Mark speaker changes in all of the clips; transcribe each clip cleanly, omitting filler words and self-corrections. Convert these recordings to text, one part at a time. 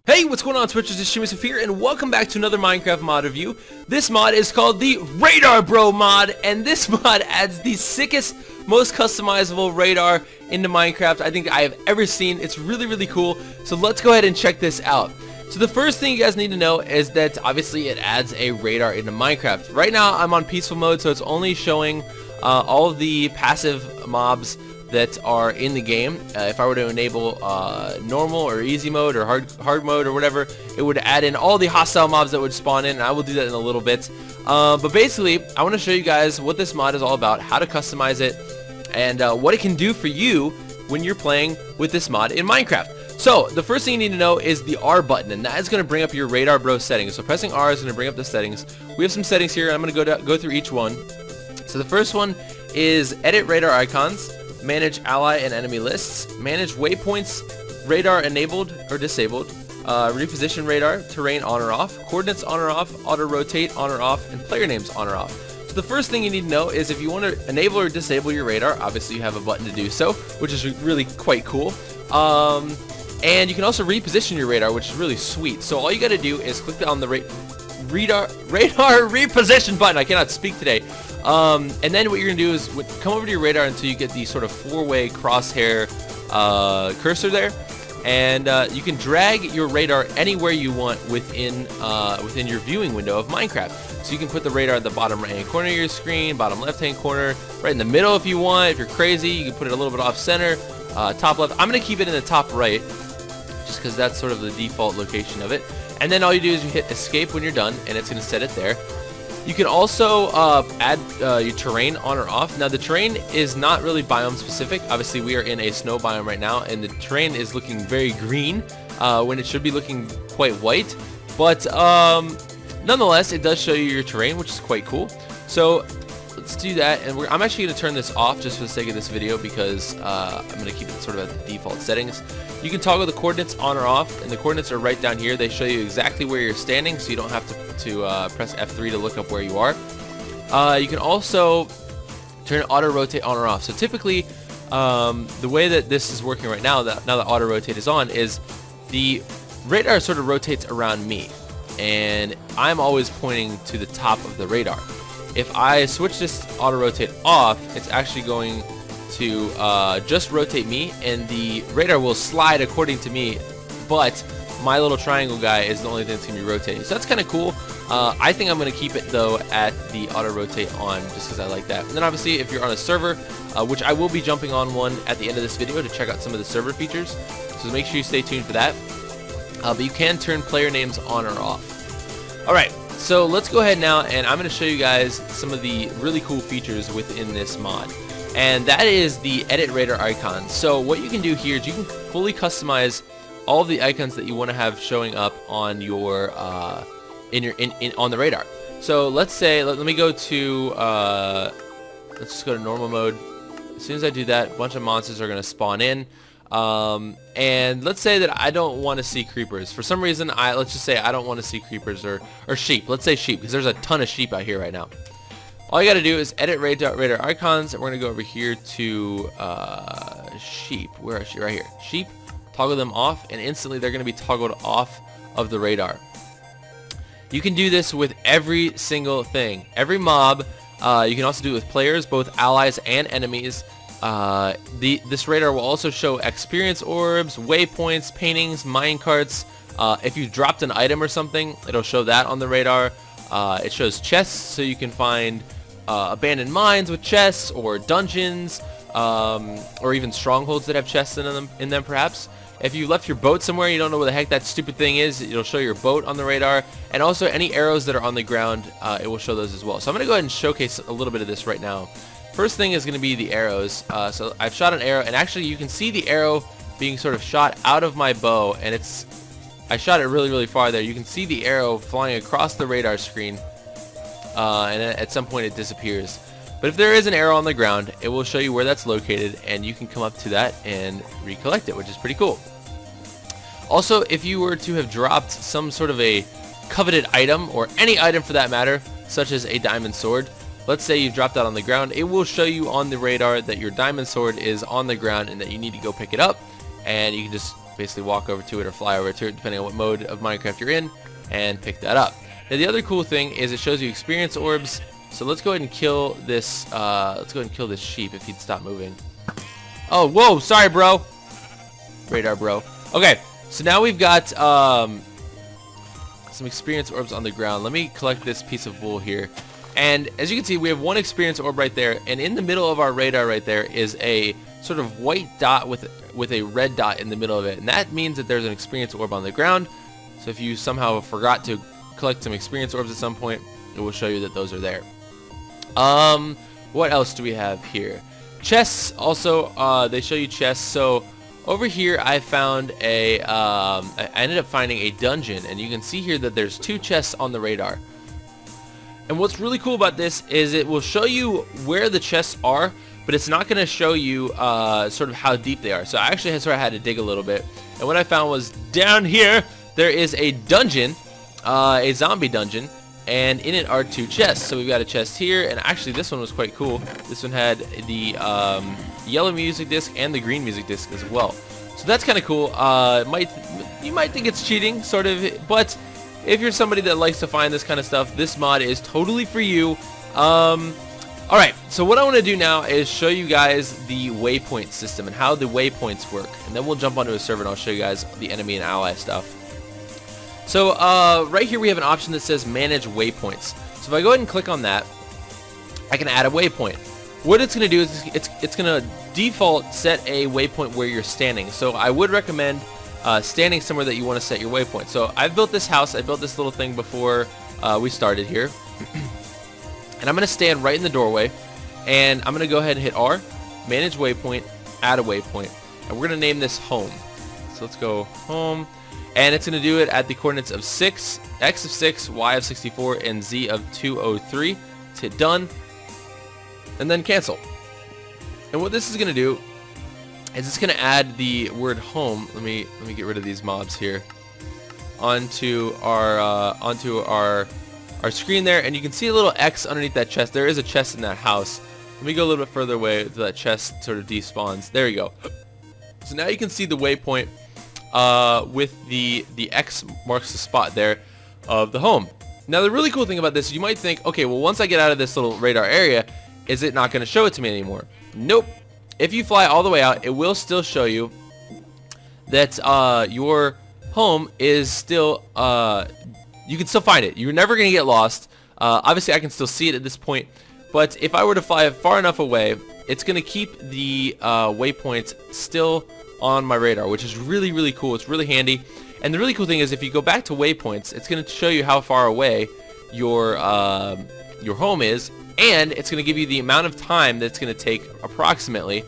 Speaker 1: Hey, what's going on, Twitchers? It's Shimmy here, and welcome back to another Minecraft mod review. This mod is called the RadarBro mod, and this mod adds the sickest, most customizable radar into Minecraft I think I have ever seen. It's really cool, so let's go ahead and check this out. So the first thing you guys need to know is that obviously it adds a radar into Minecraft. Right now I'm on peaceful mode, so it's only showing all of the passive mobs that are in the game. If I were to enable normal or easy mode or hard mode or whatever, it would add in all the hostile mobs that would spawn in, and I will do that in a little bit. But basically, I want to show you guys what this mod is all about, how to customize it, and what it can do for you when you're playing with this mod in Minecraft. So, the first thing you need to know is the R button, and that is going to bring up your RadarBro settings. So pressing R is going to bring up the settings. We have some settings here, and I'm going to go through each one. So the first one is edit radar icons, manage ally and enemy lists, manage waypoints, radar enabled or disabled, reposition radar, terrain on or off, coordinates on or off, auto rotate on or off, and player names on or off. So the first thing you need to know is if you want to enable or disable your radar, obviously you have a button to do so, which is really quite cool. And you can also reposition your radar, which is really sweet. So all you got to do is click on the radar reposition button. I cannot speak today. And then what you're going to do is come over to your radar until you get the sort of four-way crosshair cursor there. And you can drag your radar anywhere you want within your viewing window of Minecraft. So you can put the radar at the bottom right-hand corner of your screen, bottom left-hand corner, right in the middle if you want. If you're crazy, you can put it a little bit off-center, top left. I'm going to keep it in the top right, just because that's sort of the default location of it. And then all you do is you hit escape when you're done, and it's going to set it there. You can also add your terrain on or off. Now the terrain is not really biome specific. Obviously we are in a snow biome right now, and the terrain is looking very green when it should be looking quite white. But nonetheless, it does show you your terrain, which is quite cool. So let's do that, and I'm actually going to turn this off just for the sake of this video because I'm going to keep it sort of at the default settings. You can toggle the coordinates on or off, and the coordinates are right down here. They show you exactly where you're standing, so you don't have to press F3 to look up where you are. You can also turn auto rotate on or off. So typically, the way that this is working right now that auto rotate is on, is the radar sort of rotates around me, and I'm always pointing to the top of the radar. If I switch this auto rotate off, it's actually going to just rotate me, and the radar will slide according to me, but my little triangle guy is the only thing that's going to be rotating. So that's kind of cool. I think I'm going to keep it though at the auto rotate on, just because I like that. And then obviously if you're on a server, which I will be jumping on one at the end of this video to check out some of the server features, so make sure you stay tuned for that. But you can turn player names on or off. Alright, so let's go ahead now, and I'm going to show you guys some of the really cool features within this mod. And that is the edit radar icons. So what you can do here is you can fully customize all of the icons that you want to have showing up on your on the radar. So let's say, let me go to let's just go to normal mode. As soon as I do that, a bunch of monsters are going to spawn in. And let's say that I don't want to see creepers. For some reason, let's just say I don't want to see creepers or sheep. Let's say sheep, because there's a ton of sheep out here right now. All you got to do is edit radar icons, and we're going to go over here to sheep. Where is she? Right here. Sheep. Toggle them off, and instantly they're going to be toggled off of the radar. You can do this with every single thing. Every mob. You can also do it with players, both allies and enemies. This radar will also show experience orbs, waypoints, paintings, minecarts. If you dropped an item or something, it'll show that on the radar. It shows chests, so you can find abandoned mines with chests, or dungeons, or even strongholds that have chests in them perhaps. If you left your boat somewhere and you don't know where the heck that stupid thing is, it'll show your boat on the radar. And also any arrows that are on the ground, it will show those as well. So I'm going to go ahead and showcase a little bit of this right now. First thing is going to be the arrows. So I've shot an arrow, and actually you can see the arrow being sort of shot out of my bow, and I shot it really far there. You can see the arrow flying across the radar screen, and at some point it disappears. But if there is an arrow on the ground, it will show you where that's located, and you can come up to that and recollect it, which is pretty cool. Also, if you were to have dropped some sort of a coveted item, or any item for that matter, such as a diamond sword, let's say you dropped that on the ground, it will show you on the radar that your diamond sword is on the ground and that you need to go pick it up, and you can just basically walk over to it or fly over to it, depending on what mode of Minecraft you're in, and pick that up. Now the other cool thing is it shows you experience orbs. So let's go ahead and kill this. Let's go ahead and kill this sheep if he'd stop moving. Oh, whoa! Sorry, bro. Radar, bro. Okay, so now we've got some experience orbs on the ground. Let me collect this piece of wool here. And as you can see, we have one experience orb right there, and in the middle of our radar right there is a sort of white dot with a red dot in the middle of it, and that means that there's an experience orb on the ground. So if you somehow forgot to collect some experience orbs at some point, it will show you that those are there. What else do we have here? Chests also, they show you chests. So over here I found a, I ended up finding a dungeon, and you can see here that there's 2 chests on the radar. And what's really cool about this is it will show you where the chests are, but it's not going to show you sort of how deep they are. So I actually had to dig a little bit. And what I found was down here, there is a dungeon, a zombie dungeon, and in it are 2 chests. So we've got a chest here, and actually this one was quite cool. This one had the yellow music disc and the green music disc as well. So that's kind of cool. You might think it's cheating, sort of, but if you're somebody that likes to find this kind of stuff, this mod is totally for you. Alright, so what I want to do now is show you guys the waypoint system and how the waypoints work. And then we'll jump onto a server and I'll show you guys the enemy and ally stuff. So right here we have an option that says manage waypoints. So if I go ahead and click on that, I can add a waypoint. What it's going to do is it's going to default set a waypoint where you're standing. So I would recommend standing somewhere that you want to set your waypoint. So I've built this house, I built this little thing before we started here. And I'm going to stand right in the doorway, and I'm going to go ahead and hit R, manage waypoint, add a waypoint, and we're going to name this home. So let's go home, and it's going to do it at the coordinates of 6, X of 6, Y of 64, and Z of 203. Let's hit done, and then cancel. And what this is going to do is it's going to add the word home. Let me get rid of these mobs here onto our screen there, and you can see a little X underneath that chest. There is a chest in that house. Let me go a little bit further away so that chest sort of despawns. There you go. So now you can see the waypoint with the X marks the spot there of the home. Now the really cool thing about this, you might think, okay, well once I get out of this little radar area, is it not going to show it to me anymore? Nope. If you fly all the way out, it will still show you that your home is still, you can still find it. You're never going to get lost. Obviously, I can still see it at this point, but if I were to fly far enough away, it's going to keep the waypoints still on my radar, which is really, really cool. It's really handy. And the really cool thing is if you go back to waypoints, it's going to show you how far away your home is, and it's going to give you the amount of time that it's going to take approximately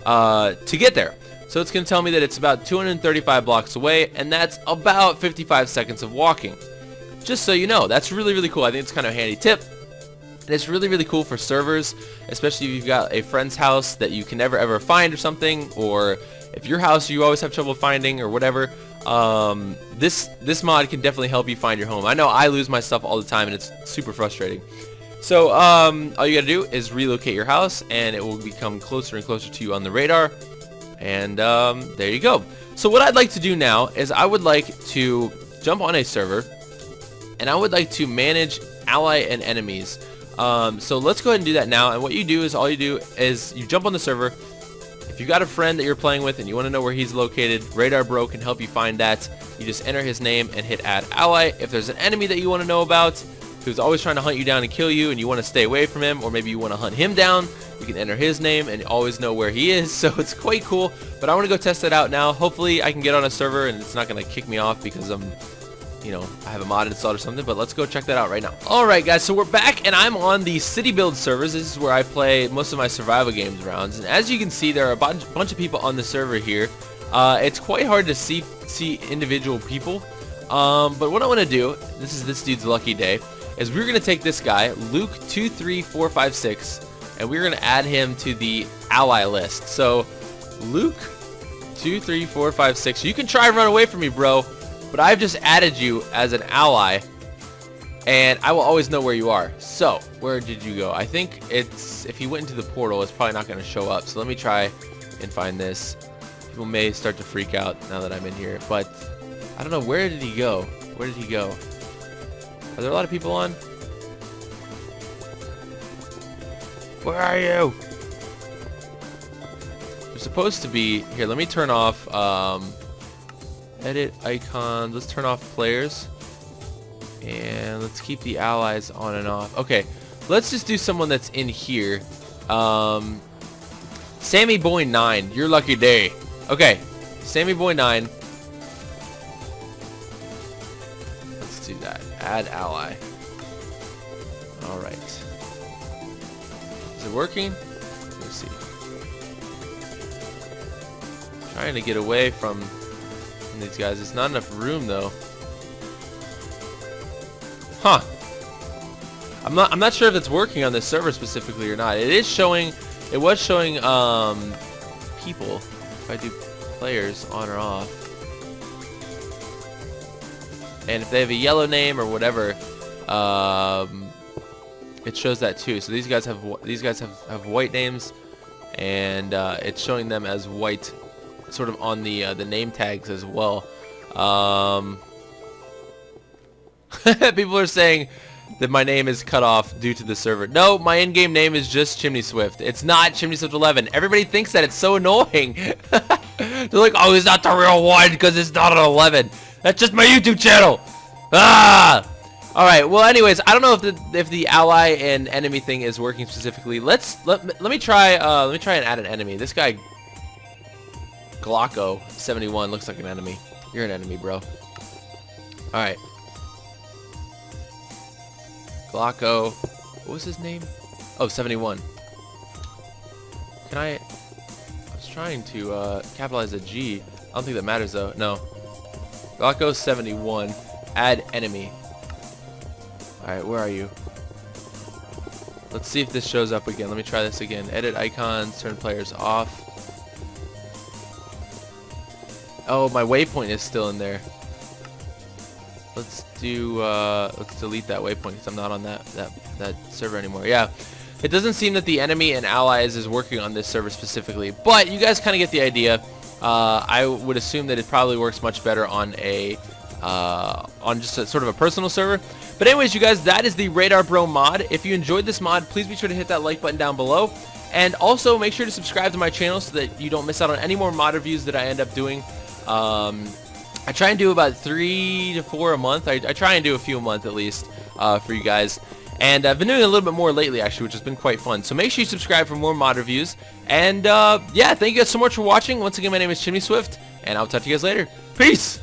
Speaker 1: to get there. So it's going to tell me that it's about 235 blocks away, and that's about 55 seconds of walking. Just so you know, that's really, really cool. I think it's kind of a handy tip. And it's really, really cool for servers, especially if you've got a friend's house that you can never ever find or something, or if your house you always have trouble finding or whatever. This mod can definitely help you find your home. I know I lose my stuff all the time and it's super frustrating. So all you gotta do is relocate your house and it will become closer and closer to you on the radar. And there you go. So what I'd like to do now is I would like to jump on a server and I would like to manage ally and enemies. So let's go ahead and do that now. And what you do is all you do is you jump on the server. If you've got a friend that you're playing with and you want to know where he's located, RadarBro can help you find that. You just enter his name and hit add ally. If there's an enemy that you want to know about who's always trying to hunt you down and kill you and you want to stay away from him, or maybe you want to hunt him down, you can enter his name and always know where he is. So it's quite cool, but I want to go test it out now. Hopefully I can get on a server and it's not going to kick me off because I have a mod installed or something, but let's go check that out right now. Alright guys, so we're back and I'm on the city build servers. This is where I play most of my survival games rounds, and as you can see there are a bunch of people on the server here. It's quite hard to see individual people, but what I want to do, this is this dude's lucky day, is we're going to take this guy, Luke23456, and we're going to add him to the ally list. So Luke23456, you can try and run away from me, bro, but I've just added you as an ally, and I will always know where you are. So where did you go? I think it's, if he went into the portal, it's probably not going to show up. So let me try and find this. If he people may start to freak out now that I'm in here, but I don't know, where did he go? Where did he go? Are there a lot of people on? Where are you? There's supposed to be, here, let me turn off, edit icons, let's turn off players, and let's keep the allies on and off. Okay, let's just do someone that's in here. Sammy Boy 9, your lucky day. Okay, Sammy Boy 9. Let's do that. Add ally. Alright. Is it working? Let's see. Trying to get away from these guys. There's not enough room though. Huh. I'm not sure if it's working on this server specifically or not. It is showing, it was showing people. If I do players on or off, and if they have a yellow name or whatever, it shows that too. So these guys have white names, and it's showing them as white, sort of on the name tags as well. People are saying that my name is cut off due to the server. No, my in-game name is just Chimney Swift. It's not Chimney Swift 11. Everybody thinks that. It's so annoying. They're like, oh, he's not the real one because it's not an 11. That's just my YouTube channel. Ah! All right. Well, anyways, I don't know if the ally and enemy thing is working specifically. Let me try and add an enemy. This guy Glocko 71 looks like an enemy. You're an enemy, bro. All right. Glocko, what was his name? Oh, 71. Can I was trying to capitalize a G. I don't think that matters though. No. Glocko 71. Add enemy. Alright, where are you? Let's see if this shows up again. Let me try this again. Edit icons, turn players off. Oh, my waypoint is still in there. Let's delete that waypoint because I'm not on that server anymore. Yeah, it doesn't seem that the enemy and allies is working on this server specifically, but you guys kind of get the idea. I would assume that it probably works much better on a on just a sort of a personal server. But anyways, you guys, that is the RadarBro mod. If you enjoyed this mod, please be sure to hit that like button down below, and also make sure to subscribe to my channel so that you don't miss out on any more mod reviews that I end up doing. I try and do about 3 to 4 a month. I try and do a few a month at least for you guys. And I've been doing a little bit more lately, actually, which has been quite fun. So make sure you subscribe for more mod reviews. And yeah, thank you guys so much for watching. Once again, my name is Chimney Swift, and I'll talk to you guys later. Peace!